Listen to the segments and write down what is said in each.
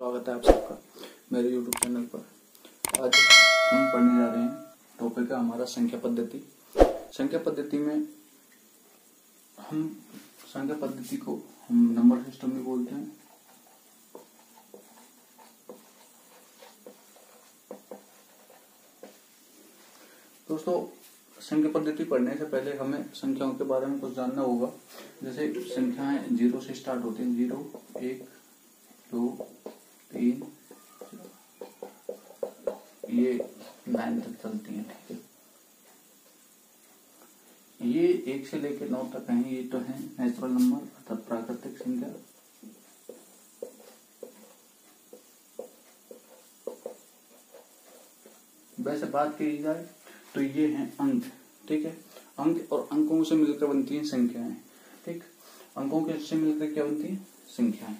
स्वागत है आप सबका मेरे YouTube चैनल पर। आज हम पढ़ने जा रहे हैं, टॉपिक है हमारा संख्या पद्धति। संख्या पद्धति में हम संख्या पद्धति को हम नंबर सिस्टम भी बोलते हैं। दोस्तों, संख्या पद्धति पढ़ने से पहले हमें संख्याओं के बारे में कुछ जानना होगा। जैसे संख्याएं 0 से स्टार्ट होती हैं, 0, 1, 2, 3, ये 9 तक चलती हैं। ठीक है, ये 1 से लेकर 9 तक हैं, ये तो है नेचुरल नंबर अर्थात प्राकृतिक संख्या। वैसे बात की जाए तो ये हैं अंक। ठीक है, अंक और अंकों से मिलकर बनती हैं संख्याएं। ठीक, अंकों के से मिलकर क्या बनती हैं? संख्याएं।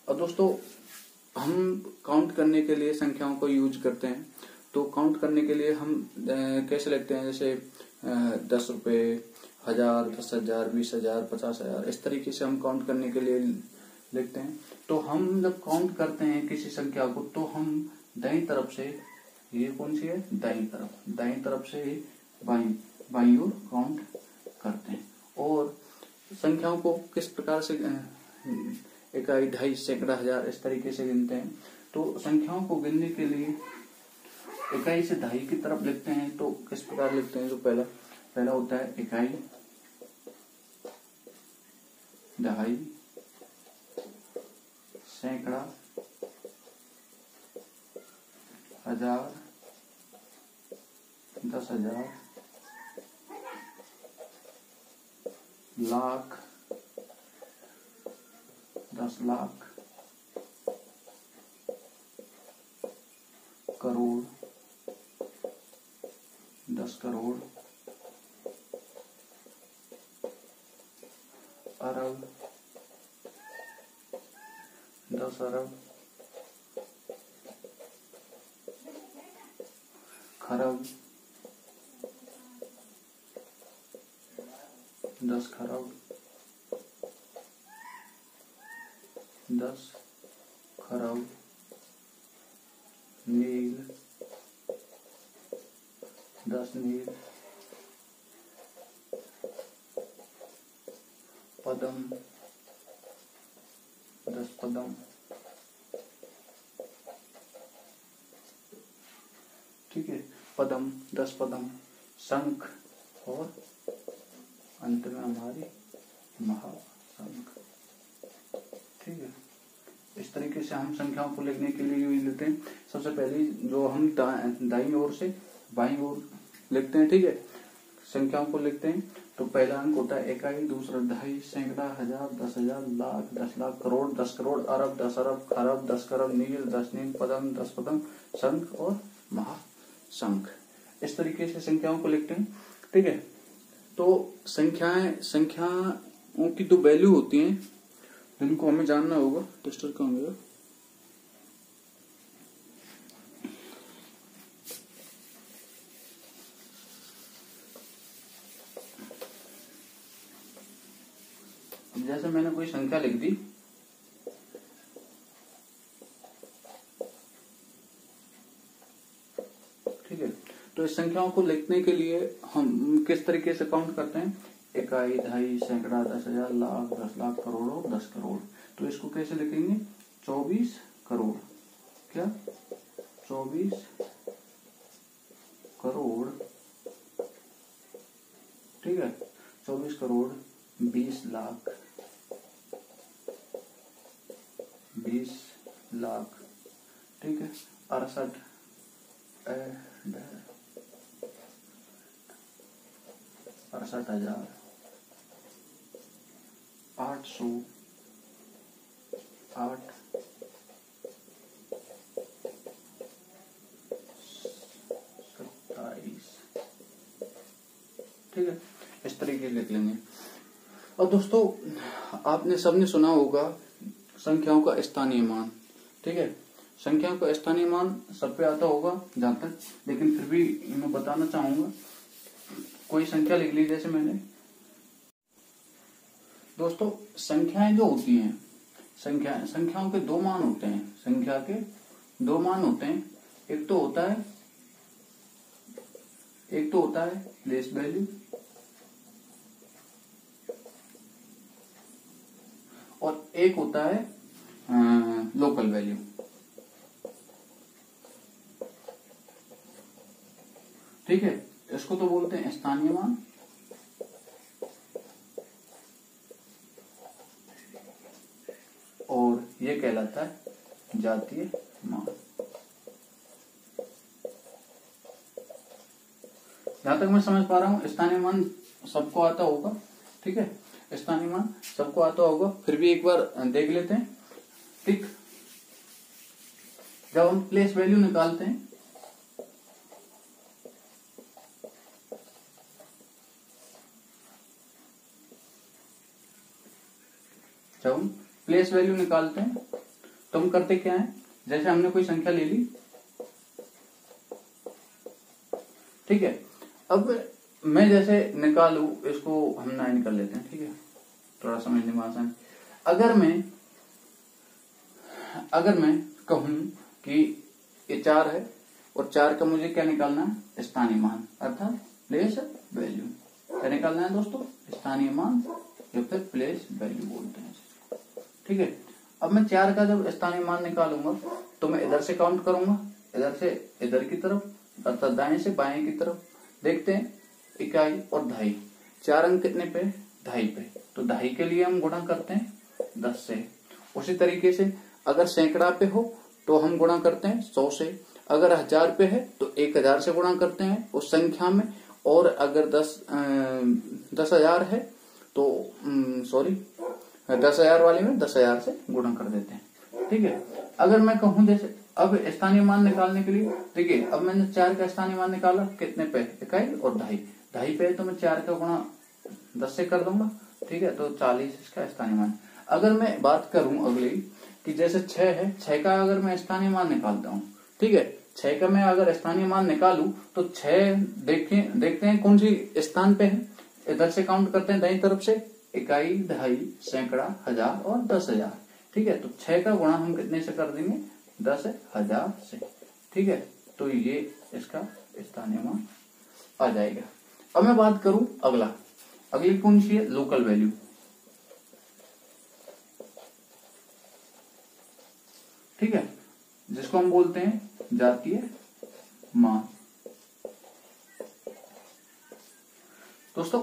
और दोस्तों, हम काउंट करने के लिए संख्याओं को यूज करते हैं। तो काउंट करने के लिए हम कैसे लिखते हैं? जैसे 10 रुपए, 1000, 10,000, 20,000, 50,000, इस तरीके से हम काउंट करने के लिए लिखते हैं। तो हम जब काउंट करते हैं किसी संख्या को, तो हम दाईं तरफ से, ये कौन सी है? दाईं तरफ से बाईं ओर काउंट करते हैं। और संख्याओं को किस प्रकार से इकाई, ढाई, सैकड़ा, हजार, इस तरीके से गिनते हैं। तो संख्याओं को गिनने के लिए इकाई से दहाई की तरफ लिखते हैं। तो किस प्रकार लिखते हैं? जो पहला होता है इकाई, दहाई, सैकड़ा, हजार, 10,000, लाख, 10 लाख, करोड़, 10 करोड़, अरब, 10 अरब, खरब, 10 खरब, 10 खरब, नील, 10 नील, पदम, 10 पदम। ठीक है, पदम, 10 पदम, शंख, और अंत में हमारी महाशंख। ठीक है, इस तरीके से हम संख्याओं को लिखने के लिए यूज लेते हैं। सबसे पहले जो हम दाईं ओर से बाईं ओर लिखते हैं। ठीक है, संख्याओं को लिखते हैं। तो पहला अंक होता है इकाई, दूसरा दहाई, सैकड़ा, हजार, 10,000, लाख, 10 लाख, करोड़, 10 करोड़, अरब, 10 अरब, खरब, 10 खरब, नील, 10 नील, पदम, 10 पदम, शंख और महाशंख। इस तरीके से संख्याओं को लिखते हैं। ठीक है, तो संख्याओं की तो वैल्यू होती है जिनको हमें जानना होगा। टेस्टर का होगा, जैसे मैंने कोई संख्या लिख दी, ठीक है, तो इस संख्याओं को लिखने के लिए हम किस तरीके से काउंट करते हैं? इकाई, दहाई, सैकड़ा, 10,000, लाख, 10 लाख, करोड़ और 10 करोड़। तो इसको कैसे लिखेंगे? 24 करोड़। क्या? 24 करोड़। ठीक है, 24 करोड़, 20 लाख, 20 लाख। ठीक है, 68 68,000, 800, 8, 27। ठीक है, इस तरीके लिख लेंगे। और दोस्तों, आपने सबने सुना होगा संख्याओं का स्थानीय मान। ठीक है, संख्याओं का स्थानीय मान सब पे आता होगा जहां तक, लेकिन फिर भी मैं बताना चाहूंगा। कोई संख्या लिख ली जैसे मैंने, दोस्तों संख्याएं जो होती हैं, संख्याओं के दो मान होते हैं, संख्या के दो मान होते हैं, एक तो होता है प्लेस वैल्यू और एक होता है लोकल वैल्यू। ठीक है, इसको तो बोलते हैं स्थानीय मान और ये कहलाता है जातीय मान। जहां तक मैं समझ पा रहा हूं स्थानीय मान सबको आता होगा। ठीक है, स्थानीय मान सबको आता होगा, फिर भी एक बार देख लेते हैं। ठीक, जब हम प्लेस वैल्यू निकालते हैं तो हम करते क्या है, जैसे हमने कोई संख्या ले ली। ठीक है, अब मैं जैसे निकालू, इसको हम 9 कर लेते हैं। ठीक है, थोड़ा समझने में आसान। अगर मैं कहूं कि ये 4 है और 4 का मुझे क्या निकालना है, स्थानीय मान अर्थात प्लेस वैल्यू। क्या निकालना है दोस्तों, स्थानीय मान या फिर प्लेस वैल्यू बोलते हैं। ठीक है, अब मैं 4 का जब स्थानीय मान निकालूंगा तो मैं इधर से काउंट करूंगा, इधर से इधर की तरफ अर्थात दाएं से बाएं की तरफ। देखते हैं इकाई और दहाई, 4 अंक कितने पे, दहाई पे, तो दहाई के लिए हम गुणा करते हैं 10 से। उसी तरीके से अगर सैकड़ा पे हो तो हम गुणा करते हैं 100 से, अगर 1000 पे है तो 1000 से गुणा करते हैं उस संख्या में, और अगर 10,000 है तो 10,000 वाले में 10,000 से गुणा कर देते हैं। ठीक है, अगर मैं कहूं जैसे अब स्थानीय मान निकालने के लिए, देखिए अब मैंने 4 का स्थानीय मान निकाला कितने पे, इकाई और दहाई पे, तो मैं 4 का गुणा 10 से कर दूंगा। ठीक है, तो 40 इसका स्थानीय मान। अगर मैं बात करूं अगली कि जैसे 6 है, 6 का अगर मैं स्थानीय मान निकालता हूं, ठीक है, 6 का मैं अगर स्थानीय मान निकालूं तो 6 देखते हैं कौन सी स्थान पे है। इधर से काउंट करते हैं दाईं तरफ से, इकाई, दहाई, सैकड़ा, हजार और 10,000। ठीक है, तो 6 का गुणा हम कितने से कर देंगे, 10,000 से। ठीक है, तो ये इसका स्थानीय मान आ जाएगा। अब मैं बात करूं अगली कौन सी है, लोकल वैल्यू। ठीक है, जिसको हम बोलते हैं जातीय मान। दोस्तों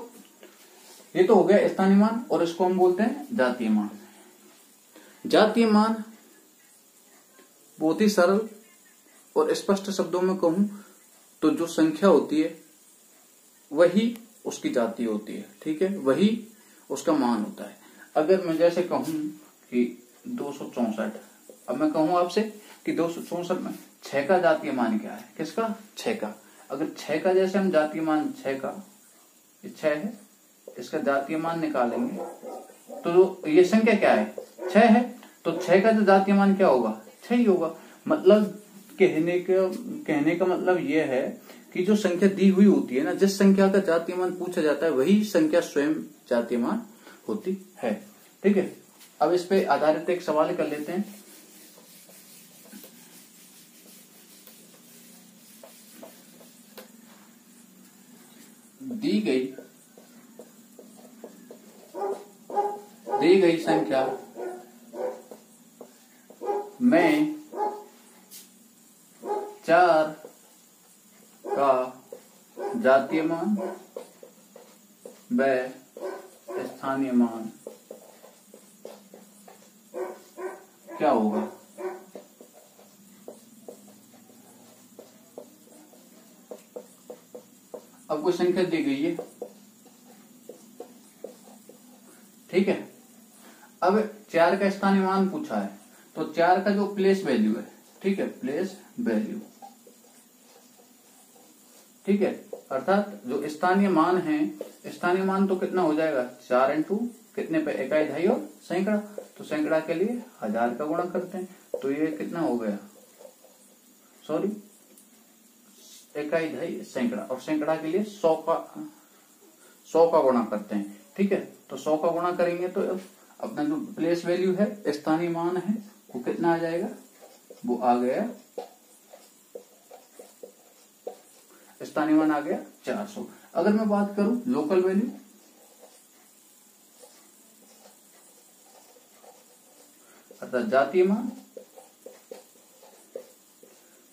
ये तो हो गया स्थानीय मान और इसको हम बोलते हैं जातीय मान। जातीय मान बहुत ही सरल और स्पष्ट शब्दों में कहूं तो जो संख्या होती है वही उसकी जाति होती है। ठीक है, वही उसका मान होता है। अगर मैं जैसे कहूं कि 264, अब मैं कहूं आपसे कि 264 में 6 का जातीय मान क्या है, किसका, 6 का। अगर 6 का जैसे हम जातीय मान 6 का, ये 6 है, इसका जातीय मान निकालेंगे तो ये संख्या क्या है, 6 है, तो 6 का जो जातीय मान क्या होगा, 6 ही होगा। मतलब कहने का मतलब ये है कि जो संख्या दी हुई होती है ना, जिस संख्या का जातीय मान पूछा जाता है वही संख्या स्वयं जातीय मान होती है। ठीक है, अब इस पे आधारित एक सवाल कर लेते हैं। दी गई संख्या में 4 का जातीय मान व स्थानीय मान क्या होगा। अब कोई संख्या दी गई है, ठीक है, अब 4 का स्थानीय मान पूछा है तो 4 का जो प्लेस वैल्यू है, ठीक है, प्लेस वैल्यू, ठीक है, अर्थात जो स्थानीय मान है, स्थानीय मान तो कितना हो जाएगा, 4 इंटू कितने पे, इकाई, दहाई और सैकड़ा। तो सैकड़ा के लिए 1000 का गुणा करते हैं, तो ये कितना हो गया, इकाई, दहाई, सैकड़ा, और सैकड़ा के लिए 100 का गुणा करते हैं। ठीक है, तो 100 का गुणा करेंगे तो अपना जो प्लेस वैल्यू है, स्थानीय मान है, वो कितना आ जाएगा, वो आ गया, स्थानीय मान आ गया 400। अगर मैं बात करूं लोकल वैल्यू, अर्थात जातीय मान,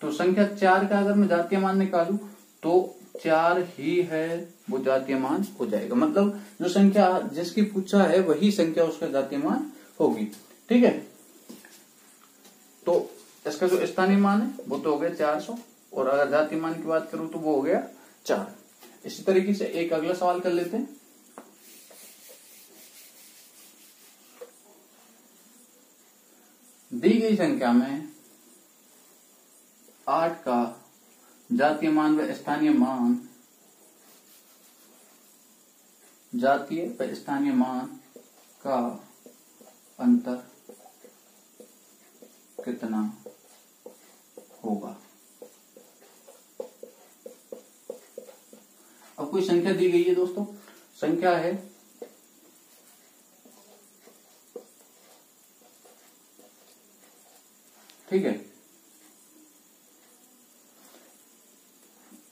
तो संख्या 4 का अगर मैं जातीय मान निकालूं तो 4 ही है, वो जातीय मान हो जाएगा। मतलब जो संख्या जिसकी पूछा है वही संख्या उसका जातीय मान होगी। ठीक है, तो इसका जो स्थानीय मान है वो तो हो गया 400, और अगर जातीय मान की बात करूं तो वो हो गया 4। इसी तरीके से एक अगला सवाल कर लेते हैं। दी गई संख्या में 8 का जातीय मान व स्थानीय मान, जातीय व स्थानीय मान का अंतर कितना होगा। अब कोई संख्या दी गई है दोस्तों, संख्या है ठीक है,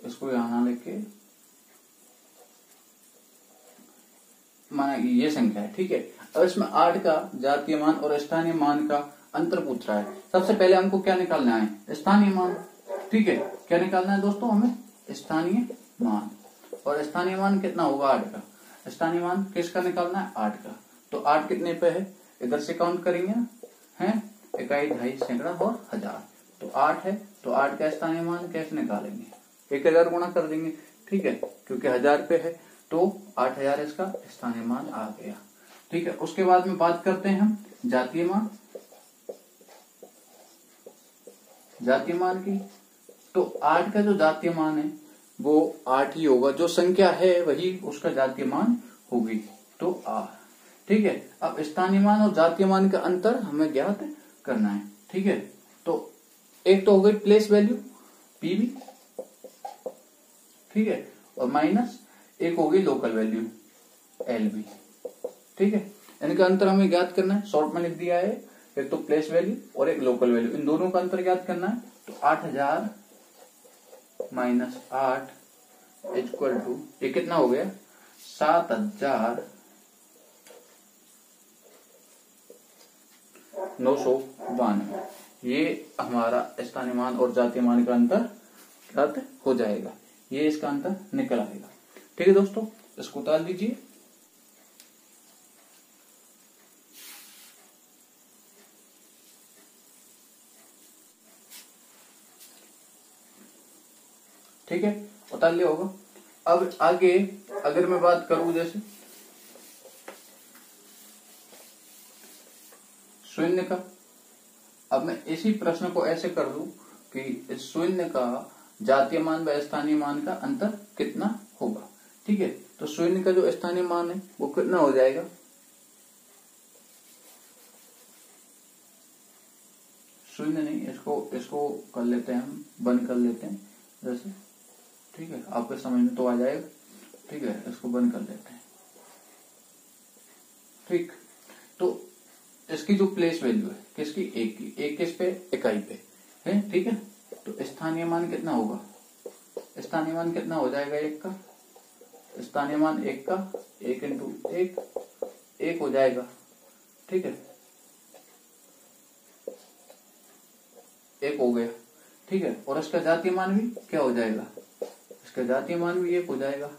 इसको यहां लेके माना ये संख्या है। ठीक है, अब इसमें 8 का जातीय मान और स्थानीय मान का अंतर पूछ रहा है। सबसे पहले हमको क्या निकालना है, स्थानीय मान। ठीक है, क्या निकालना है दोस्तों, हमें स्थानीय मान। और स्थानीय मान कितना होगा 8 का, स्थानीय मान किसका निकालना है 8 का। तो 8 कितने पे है, इधर से काउंट करेंगे ना, है इकाई, दहाई, सैकड़ा और हजार। तो 8 है, तो 8 का स्थानीय मान कैसे निकालेंगे, 1000 गुणा कर देंगे। ठीक है, क्योंकि 1000 पे है तो 8000 इसका स्थानीय मान आ गया। ठीक है, उसके बाद में बात करते हैं हम जातीय मान, जातीय मान की। तो 8 का जो जातीय मान है वो 8 ही होगा, जो संख्या है वही उसका जातीय मान होगी, तो 8। ठीक है, अब स्थानीय मान और जातीय मान का अंतर हमें ज्ञात करना है। ठीक है, तो एक तो हो गई प्लेस वैल्यू पीवी, ठीक है, और माइनस एक हो गई लोकल वैल्यू एलबी। ठीक है, इनका अंतर हमें ज्ञात करना है। शॉर्ट में लिख दिया है, एक तो प्लेस वैल्यू और एक लोकल वैल्यू, इन दोनों का अंतर ज्ञात करना है। तो 8000 माइनस 8 इक्वल टू, ये कितना हो गया 7992। ये हमारा स्थानीय मान और जातीय मान का अंतर ज्ञात हो जाएगा, ये इसका अंतर निकल आएगा। ठीक है दोस्तों, इसको उतार लीजिए। ठीक है, उतार लिया होगा। अब आगे अगर मैं बात करूं जैसे शून्य का, अब मैं इसी प्रश्न को ऐसे कर दूं कि शून्य का जातीय मान व स्थानीय मान का अंतर कितना होगा। ठीक है, तो शून्य का जो स्थानीय मान है वो कितना हो जाएगा, शून्य नहीं, इसको कर लेते हैं हम, बंद कर लेते हैं जैसे। ठीक है, आपके समझ में तो आ जाएगा। ठीक है, इसको बंद कर लेते हैं। ठीक, तो इसकी जो प्लेस वैल्यू है किसकी, एक की, एक किस पे, इकाई पे है। ठीक है, तो स्थानीय मान कितना होगा, स्थानीय मान कितना हो जाएगा, एक का स्थानीय मान, एक का 1 इंटू 1 हो जाएगा। ठीक है, 1 हो गया। ठीक है, और इसका जातीय मान भी क्या हो जाएगा, इसका जातीय मान भी 1 हो जाएगा।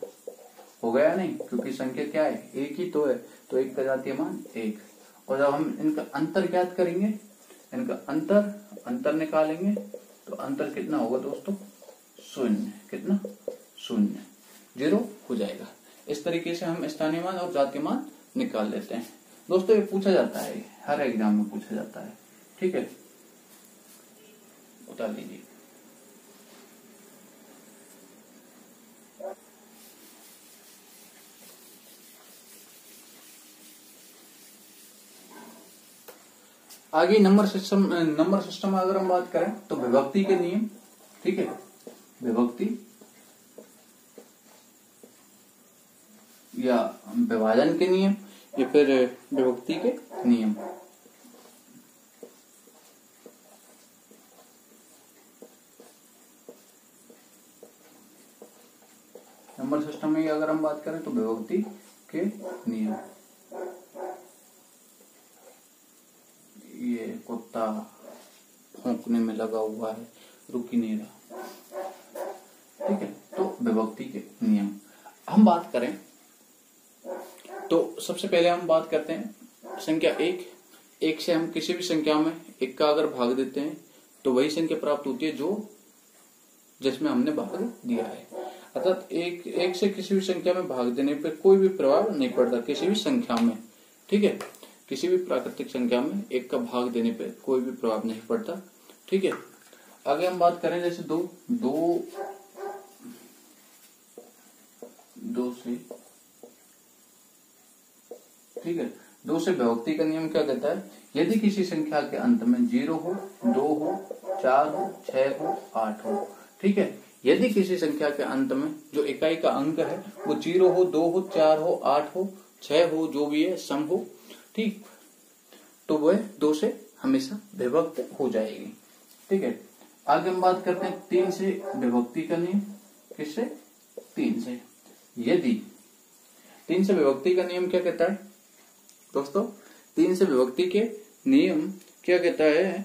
हो गया नहीं, क्योंकि संख्या क्या है, एक ही तो है, तो 1 का जातीय मान 1। और जब हम इनका अंतर ज्ञात करेंगे, इनका अंतर निकालेंगे, तो अंतर कितना होगा दोस्तों, 0। कितना, 0, 0 हो जाएगा। इस तरीके से हम स्थानीय मान और जातीय मान निकाल लेते हैं। दोस्तों ये पूछा जाता है, हर एग्जाम में पूछा जाता है। ठीक है, उतार लीजिए। आगे नंबर सिस्टम अगर हम बात करें तो विभक्ति के नियम। ठीक है, विभक्ति या विभाजन के नियम या फिर विभक्ति के नियम। नंबर सिस्टम में अगर हम बात करें तो विभक्ति के नियम। ये कुत्ता भौंकने में लगा हुआ है, रुक ही नहीं रहा, ठीक है। तो विभक्ति के नियम हम बात करें तो सबसे पहले हम बात करते हैं संख्या एक। एक से हम किसी भी संख्या में एक का अगर भाग देते हैं तो वही संख्या प्राप्त होती है जो जिसमें हमने भाग दिया है। अर्थात एक से किसी भी संख्या में भाग देने पर कोई भी प्रभाव नहीं पड़ता किसी भी संख्या में, ठीक है। किसी भी प्राकृतिक संख्या में एक का भाग देने पर कोई भी प्रभाव नहीं पड़ता, ठीक है। आगे हम बात करें जैसे दो से, ठीक है। दो से विभक्ति का नियम क्या कहता है, यदि किसी संख्या के अंत में 0 हो, 2 हो, 4 हो, 6 हो, 8 हो, ठीक है। यदि किसी संख्या के अंत में जो इकाई का अंक है वो 0 हो, 2 हो, 4 हो, 8 हो, 6 हो, जो भी है सम हो, ठीक, तो वह 2 से हमेशा विभक्त हो जाएगी, ठीक है। आगे हम बात करते हैं 3 से विभक्ति का नियम। किससे? 3 से। यदि 3 से विभक्ति का नियम क्या कहता है दोस्तों, 3 से विभक्ति के नियम क्या कहता है,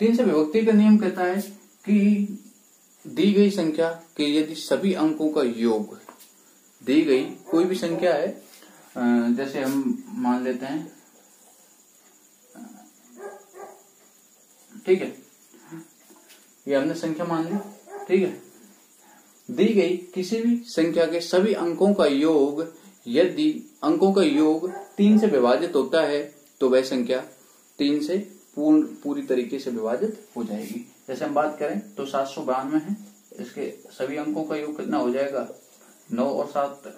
3 से विभक्ति का नियम कहता है कि दी गई संख्या के यदि सभी अंकों का योग, दी गई कोई भी संख्या है, जैसे हम मान लेते हैं, ठीक है, ये हमने संख्या मान ली, ठीक है। दी गई किसी भी संख्या के सभी अंकों का योग, यदि अंकों का योग 3 से विभाजित होता है तो वह संख्या 3 से पूरी तरीके से विभाजित हो जाएगी। जैसे हम बात करें तो 792 है, इसके सभी अंकों का योग कितना हो जाएगा, 9 और 7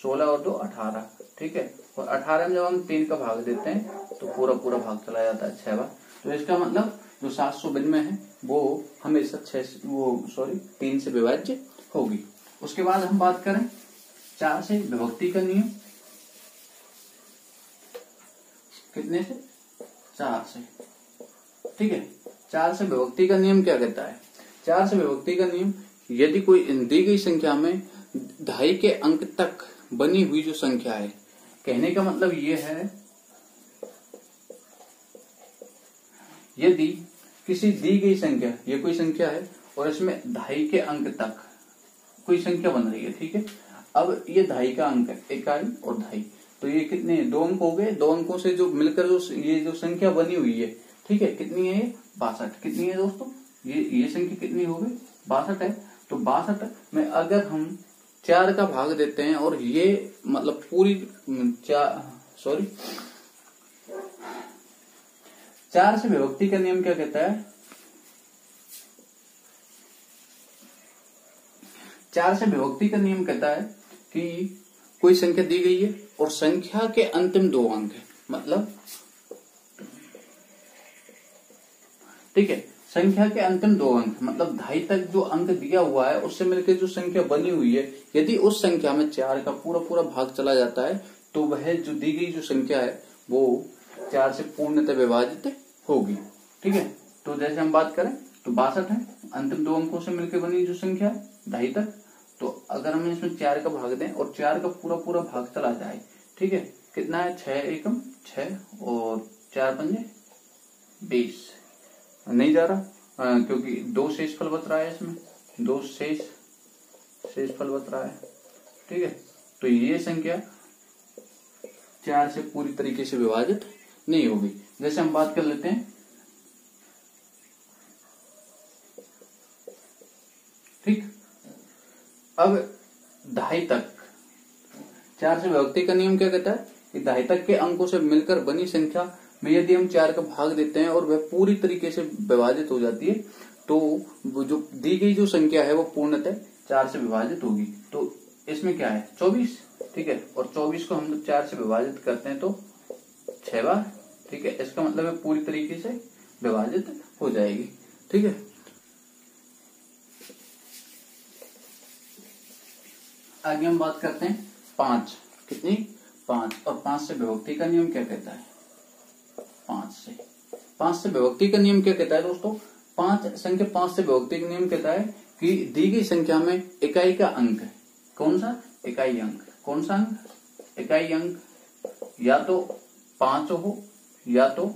16 और 2 18, ठीक है। और 18 में जब हम 3 का भाग देते हैं तो पूरा भाग चला जाता है 6 बार। तो इसका मतलब जो 792 है वो हमेशा 3 से विभाज्य होगी। उसके बाद हम बात करें 4 से विभक्ति का नियम। कितने से? 4 से, ठीक है। 4 से विभक्ति का नियम क्या कहता है, 4 से विभक्ति का नियम, यदि कोई दी गई संख्या में 2.5 के अंक तक बनी हुई जो संख्या है, कहने का मतलब ये है यदि किसी दी गई संख्या, ये कोई संख्या है और इसमें 2.5 के अंक तक कोई संख्या बन रही है, ठीक है। अब ये 2.5 का अंक है, इकाई और 2.5, तो ये कितने 2 अंक हो गए। 2 अंकों से जो मिलकर जो ये जो संख्या बनी हुई है, ठीक है, कितनी है ये 62। कितनी है दोस्तों, ये संख्या कितनी हो गई 62 है। तो 62 में अगर हम 4 का भाग देते हैं और ये मतलब पूरी 4 से विभक्ति का नियम क्या कहता है, 4 से विभक्ति का नियम कहता है कि कोई संख्या दी गई है और संख्या के अंतिम 2 अंक है, मतलब ठीक है, संख्या के अंतिम 2 अंक मतलब 2.5 तक जो अंक दिया हुआ है उससे मिलकर जो संख्या बनी हुई है, यदि उस संख्या में 4 का पूरा भाग चला जाता है तो वह जो दी गई जो संख्या है वो 4 से पूर्णतः विभाजित होगी, ठीक है। तो जैसे हम बात करें तो 62 है, अंतिम 2 अंकों से मिलकर बनी जो संख्या है 2.5 तक, तो अगर हम इसमें 4 का भाग दें और 4 का पूरा भाग चला जाए, ठीक है, कितना है 6 एकम 6 और 4 पंजे 20, नहीं जा रहा क्योंकि 2 शेष फल बच रहा है, इसमें 2 शेष फल बच रहा है, ठीक है। तो ये संख्या 4 से पूरी तरीके से विभाजित नहीं होगी। जैसे हम बात कर लेते हैं, ठीक, अब 2.5 तक 4 से विभक्ति का नियम क्या कहता है कि 2.5 तक के अंकों से मिलकर बनी संख्या में यदि हम 4 का भाग देते हैं और वह पूरी तरीके से विभाजित हो जाती है तो वो जो दी गई जो संख्या है वो पूर्णतः 4 से विभाजित होगी। तो इसमें क्या है 24, ठीक है, और 24 को हम 4 से विभाजित करते हैं तो 6 बार, ठीक है, इसका मतलब है पूरी तरीके से विभाजित हो जाएगी, ठीक है। आगे हम बात करते हैं 5, कितनी 5, और 5 से विभक्ति का नियम क्या कहता है, 5 से विभक्ति का नियम क्या कहता है दोस्तों, संख्या 5 से विभक्ति का नियम कहता है कि दी गई संख्या में इकाई का अंक है। कौन सा? इकाई अंक। कौन सा अंक? इकाई अंक या तो 5 हो, या तो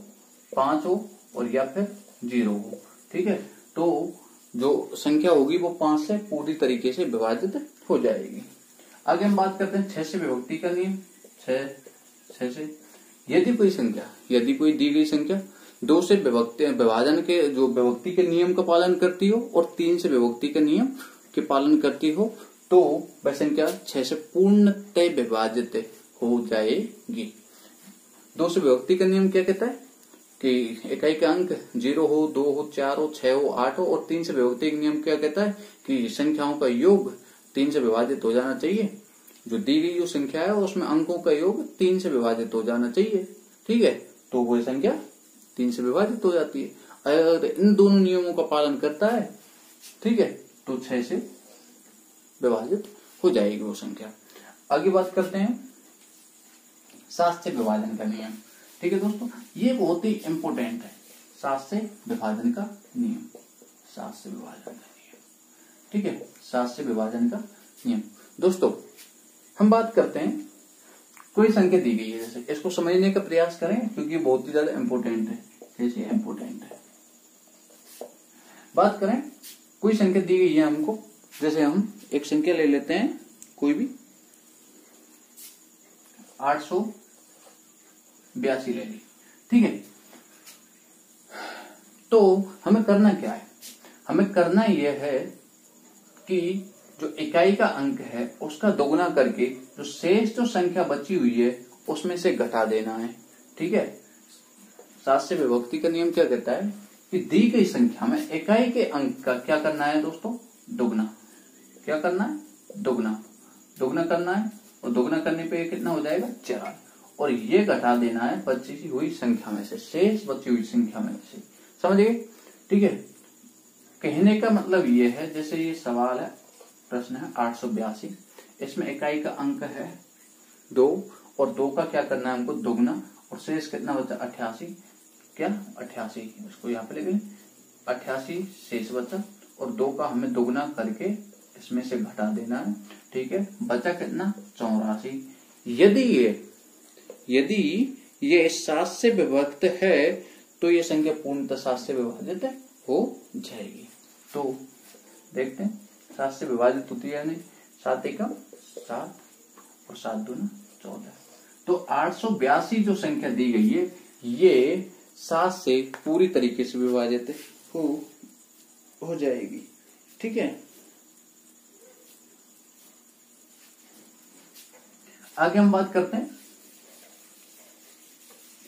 5 हो, और या फिर 0 हो। ठीक है, तो जो संख्या होगी वो 5 से पूरी तरीके से विभाजित हो जाएगी। आगे हम बात करते हैं 6 से विभक्ति का नियम। 6 से यदि कोई दी गई संख्या 2 से विभाजन के जो विभक्ति के नियम का पालन करती हो और 3 से विभक्ति के नियम के पालन करती हो तो वह संख्या 6 से पूर्णतः विभाजित हो जाएगी। 2 से विभक्ति का नियम क्या कहता है कि इकाई का अंक 0 हो, 2 हो, 4 हो, 6 हो, 8 हो। और 3 से विभक्ति का नियम क्या कहता है कि संख्याओं का योग 3 से विभाजित हो जाना चाहिए। जो दी गई जो संख्या है उसमें अंकों का योग 3 से विभाजित हो जाना चाहिए। ठीक है, तो वो संख्या 3 से विभाजित हो जाती है। अगर इन दोनों नियमों का पालन करता है, ठीक है, तो 6 से विभाजित हो जाएगी वो संख्या। आगे बात करते हैं 7 से विभाजन का नियम। ठीक है दोस्तों, ये बहुत ही इंपॉर्टेंट है। 7 से विभाजन का नियम। 7 से विभाजन का नियम। ठीक है, 7 से विभाजन का नियम। दोस्तों हम बात करते हैं कोई संख्या दी गई है, जैसे इसको समझने का प्रयास करें क्योंकि बहुत ही ज्यादा इंपॉर्टेंट है। कैसे इंपॉर्टेंट है? बात करें कोई संख्या दी गई है हमको, जैसे हम एक संख्या ले लेते हैं कोई भी 882 ले ली। ठीक है, तो हमें करना क्या है? हमें करना यह है कि जो इकाई का अंक है उसका दोगुना करके जो शेष जो संख्या बची हुई है उसमें से घटा देना है। ठीक है, 7 से विभक्ति का नियम क्या कहता है कि दी गई संख्या में इकाई के अंक का क्या करना है दोस्तों? दोगुना। क्या करना है? दोगुना। दोगुना करना है, और दोगुना करने पे कितना हो जाएगा? 4। और ये घटा देना है बची हुई संख्या में से, शेष बची हुई संख्या में से। समझ गए? ठीक है, कहने का मतलब ये है, जैसे ये सवाल है, प्रश्न है 882, इसमें इकाई का अंक है 2 और 2 का क्या करना है हमको? दोगुना। और शेष कितना बचा? 88। क्या? 88। इसको यहाँ पे लेंगे 88 शेष बचा, और 2 का हमें दोगुना करके इसमें से घटा देना है। ठीक है, बचा कितना? 84। यदि ये 7 से विभक्त है तो ये संख्या पूर्णतः 7 से विभाजित हो जाएगी। तो देखते हैं 7 से विभाजित होती है या नहीं। 7 एकम 7 और 7 दूना 14। तो 882 जो संख्या दी गई है ये 7 से पूरी तरीके से विभाजित हो जाएगी। ठीक है, आगे हम बात करते हैं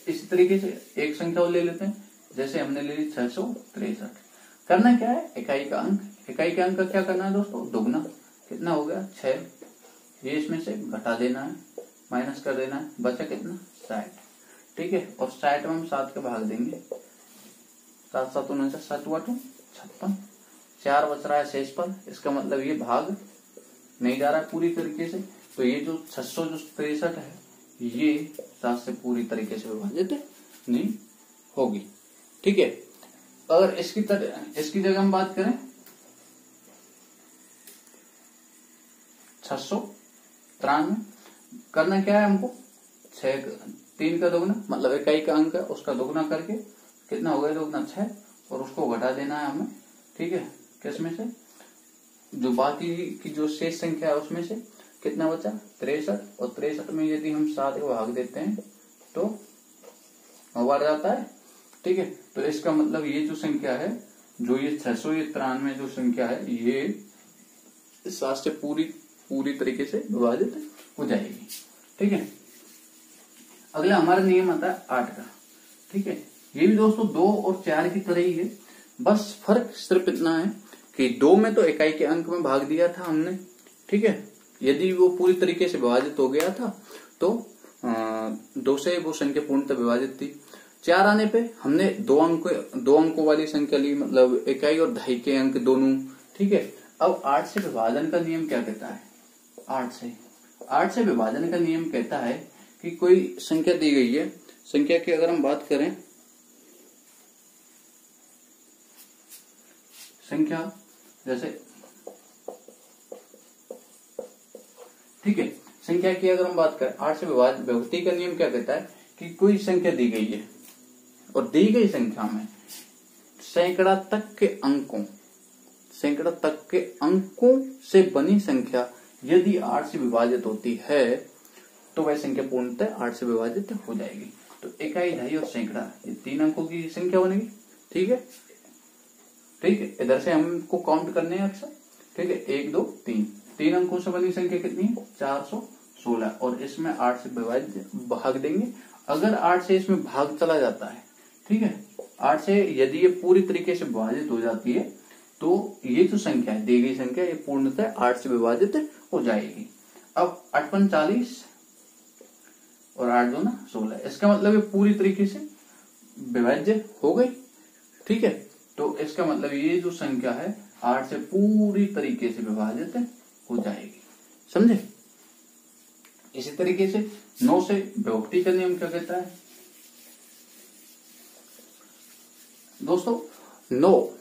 इस तरीके से एक संख्या और ले लेते हैं, जैसे हमने ले ली 663। करना क्या है? इकाई का अंक। इकाई के अंक का क्या करना है दोस्तों? दोगुना। कितना हो गया? 6। ये इसमें से घटा देना है, माइनस कर देना है, बचा कितना? 60। ठीक है, और 60 में हम 7 के भाग देंगे। 7 7 59 7 8 56। 4 बच रहा है शेष पर, इसका मतलब ये भाग नहीं जा रहा है पूरी तरीके से। तो ये जो 663 है ये 7 से पूरी तरीके से विभाजित नहीं होगी। ठीक है, अगर इसकी जगह हम बात करें 693, करना क्या है हमको? 3 का दोगुना, मतलब इकाई का अंक है उसका दोगुना करके कितना हो गया? दोगुना 6, और उसको घटा देना है हमें। ठीक है, किसमें से? जो बाकी की जो शेष संख्या है उसमें से कितना बचा? 63। और 63 में यदि हम 7 को भाग देते हैं तो बार जाता है। ठीक है, तो इसका मतलब ये जो संख्या है, जो ये 693 जो संख्या है, ये 7 से पूरी तरीके से विभाजित हो जाएगी। ठीक है, अगला हमारा नियम आता है 8 का। ठीक है, ये भी दोस्तों 2 और 4 की तरह ही है, बस फर्क सिर्फ इतना है कि 2 में तो इकाई के अंक में भाग दिया था हमने। ठीक है, यदि वो पूरी तरीके से विभाजित हो गया था तो 2 से वो संख्या पूर्णतः विभाजित थी। 4 आने पे हमने 2 अंकों वाली संख्या ली, मतलब इकाई और दहाई के अंक दोनों। ठीक है, अब 8 से विभाजन का नियम क्या कहता है? 8 से विभाजन का नियम कहता है कि कोई संख्या दी गई है, संख्या की अगर हम बात करें संख्या, जैसे ठीक है, संख्या की अगर हम बात करें 8 से विभक्ति का नियम क्या कहता है कि कोई संख्या दी गई है और दी गई संख्या में सैकड़ा तक के अंकों से बनी संख्या यदि 8 से विभाजित होती है तो वह संख्या पूर्णतः 8 से विभाजित हो जाएगी। तो इकाई, दहाई और सैकड़ा ये 3 अंकों की संख्या बनेगी। ठीक है, इधर से हमको काउंट करने हैं अक्सर। ठीक है, 1 2 3, 3 अंकों से बनी संख्या कितनी है? 416, और इसमें 8 से विभाजित भाग देंगे। अगर 8 से इसमें भाग चला जाता है, ठीक है, 8 से यदि ये पूरी तरीके से विभाजित हो जाती है तो ये जो संख्या है, दी गई संख्या, ये पूर्णतः 8 से विभाजित हो जाएगी। अब 8 पंच 40 और 8 2 16, इसका मतलब ये पूरी तरीके से विभाज्य हो गई। ठीक है, तो इसका मतलब ये जो संख्या है 8 से पूरी तरीके से विभाजित हो जाएगी। समझे? इसी तरीके से 9 से विभक्ति का नियम क्या कहता है दोस्तों? 9,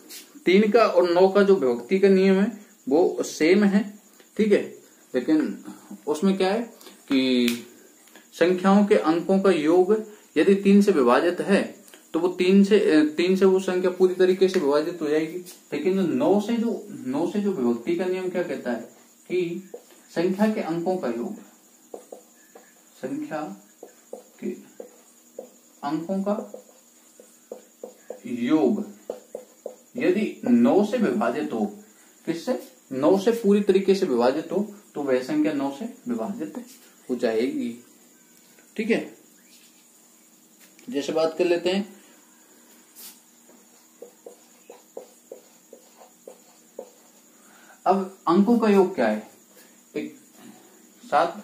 3 का और 9 का जो विभक्ति का नियम है वो सेम है। ठीक है, लेकिन उसमें क्या है कि संख्याओं के अंकों का योग यदि 3 से विभाजित है तो वो 3 से वो संख्या पूरी तरीके से विभाजित हो जाएगी। लेकिन 9 से जो विभक्ति का नियम क्या कहता है कि संख्या के अंकों का योग, संख्या के अंकों का योग यदि 9 से विभाजित हो, किससे? 9 से पूरी तरीके से विभाजित हो तो वह संख्या 9 से विभाजित हो जाएगी। ठीक है, जैसे बात कर लेते हैं अब अंकों का योग क्या है? 7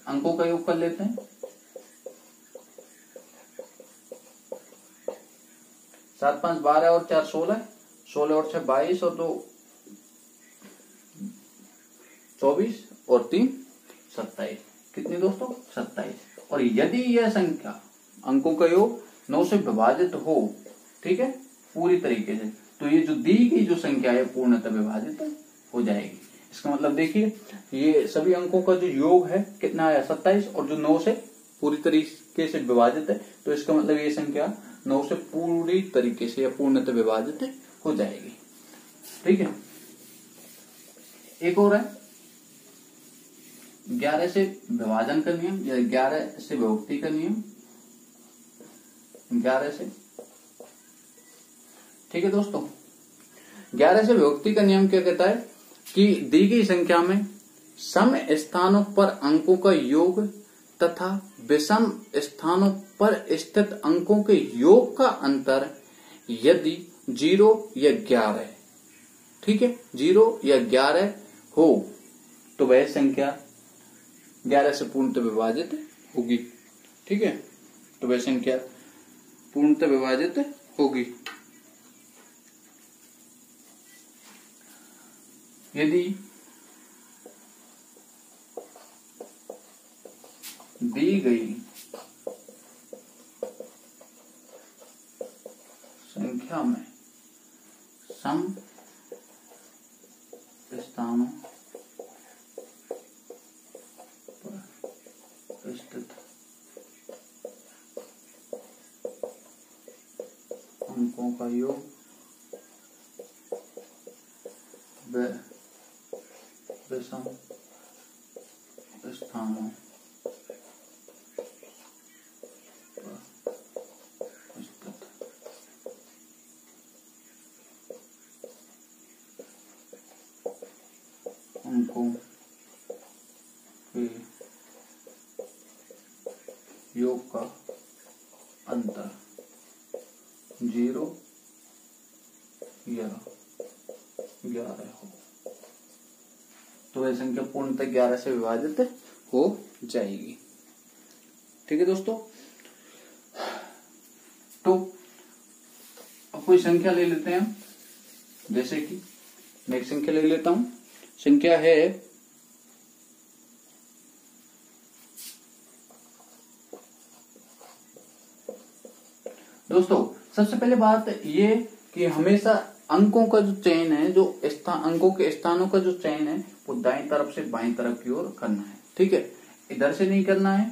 अंकों का योग कर लेते हैं। 7 5 12 और 4 16, 16 और 6 22 और 2 24 और 3 27। कितनी दोस्तों? 27। और यदि यह संख्या अंकों का योग 9 से विभाजित हो, ठीक है, पूरी तरीके से, तो ये जो दी गई जो संख्या है पूर्णतः विभाजित हो जाएगी। इसका मतलब देखिए, ये सभी अंकों का जो योग है कितना है? 27, और जो 9 से पूरी तरीके से विभाजित है, तो इसका मतलब ये संख्या 9 से पूरी तरीके से या पूर्णतः विभाजित हो जाएगी। ठीक है, एक और है 11 से विभाजन का नियम या 11 से विभक्ति का नियम। 11 से, ठीक है दोस्तों, 11 से विभक्ति का नियम क्या कहता है कि दी गई संख्या में सम स्थानों पर अंकों का योग तथा विषम स्थानों पर स्थित अंकों के योग का अंतर यदि 0 या 11, ठीक है, 0 या 11 हो तो वह संख्या 11 से पूर्णतः विभाजित होगी। ठीक है, तो वह संख्या पूर्णतः विभाजित होगी। यदि दी गई संख्या में सम स्थानों पर स्थित अंकों का योग विषम स्थानों अंकों के योग का अंतर 0 या 11 हो तो वह संख्या पूर्णतः 11 से विभाजित हो जाएगी। ठीक है दोस्तों, तो अब कोई संख्या ले लेते हैं हम, जैसे कि मैं एक संख्या ले लेता हूं। संख्या है दोस्तों, सबसे पहले बात ये कि हमेशा अंकों का जो चयन है, जो अंकों के स्थानों का जो चयन है वो दाएं तरफ से बाएं तरफ की ओर करना है। ठीक है, इधर से नहीं करना है,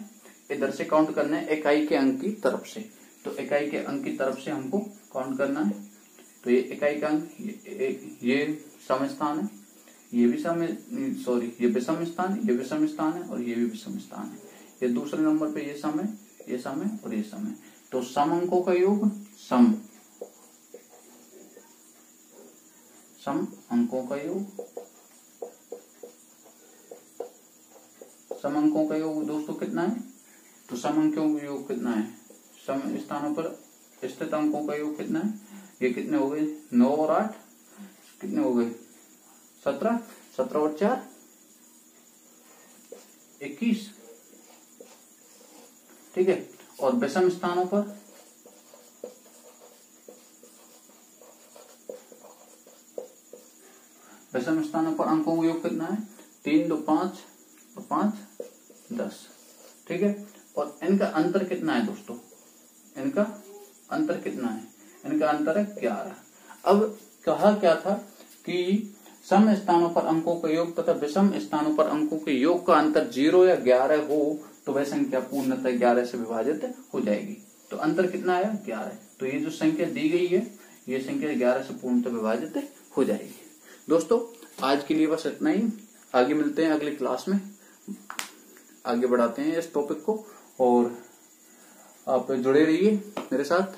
इधर से काउंट करना है इकाई के अंक की तरफ से। तो इकाई के अंक की तरफ से हमको काउंट करना है। तो ये इकाई का अंक, ये सम स्थान है, ये भी ये विषम स्थान है, ये विषम स्थान है और ये भी विषम स्थान है। ये दूसरे नंबर पे ये सम है, ये सम है और ये सम है। तो सम अंकों का योग सम अंकों का योग, सम अंकों का योग दोस्तों कितना है? तो सम अंकों का योग कितना है? सम स्थानों पर स्थित अंकों का योग कितना है? ये कितने हो गए? 9 और 8 कितने हो गए? 17, 17 और 4 21। ठीक है, और विषम स्थानों पर अंकों का योग कितना है? 3, 2, 5 और 5, 10। ठीक है, और इनका अंतर कितना है दोस्तों? इनका अंतर कितना है? इनका अंतर है 11। अब कहा क्या था कि सम स्थानों पर अंकों का योग तथा विषम स्थानों पर अंकों के योग का अंतर 0 या 11 हो तो वह संख्या पूर्णतः 11 से विभाजित हो जाएगी। तो अंतर कितना आया? 11। तो ये जो संख्या दी गई है ये संख्या 11 से पूर्णतः विभाजित हो जाएगी। दोस्तों आज के लिए बस इतना ही, आगे मिलते हैं अगली क्लास में, आगे बढ़ाते हैं इस टॉपिक को और आप जुड़े रहिए मेरे साथ।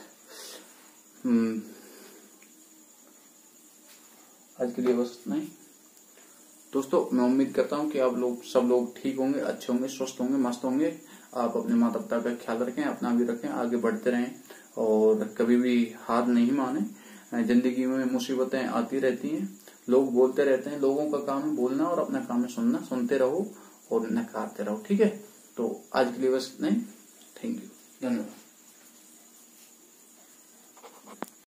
आज के लिए बस इतना ही दोस्तों। मैं उम्मीद करता हूँ कि आप लोग सब लोग ठीक होंगे, अच्छे होंगे, स्वस्थ होंगे, मस्त होंगे। आप अपने माता पिता का ख्याल रखें, अपना भी रखें, आगे बढ़ते रहें और कभी भी हार नहीं माने। जिंदगी में मुसीबतें आती रहती हैं, लोग बोलते रहते हैं, लोगों का काम है बोलना और अपना काम है सुनना। सुनते रहो और नकारते रहो। ठीक है, तो आज के लिए बस नहीं। थैंक यू, धन्यवाद।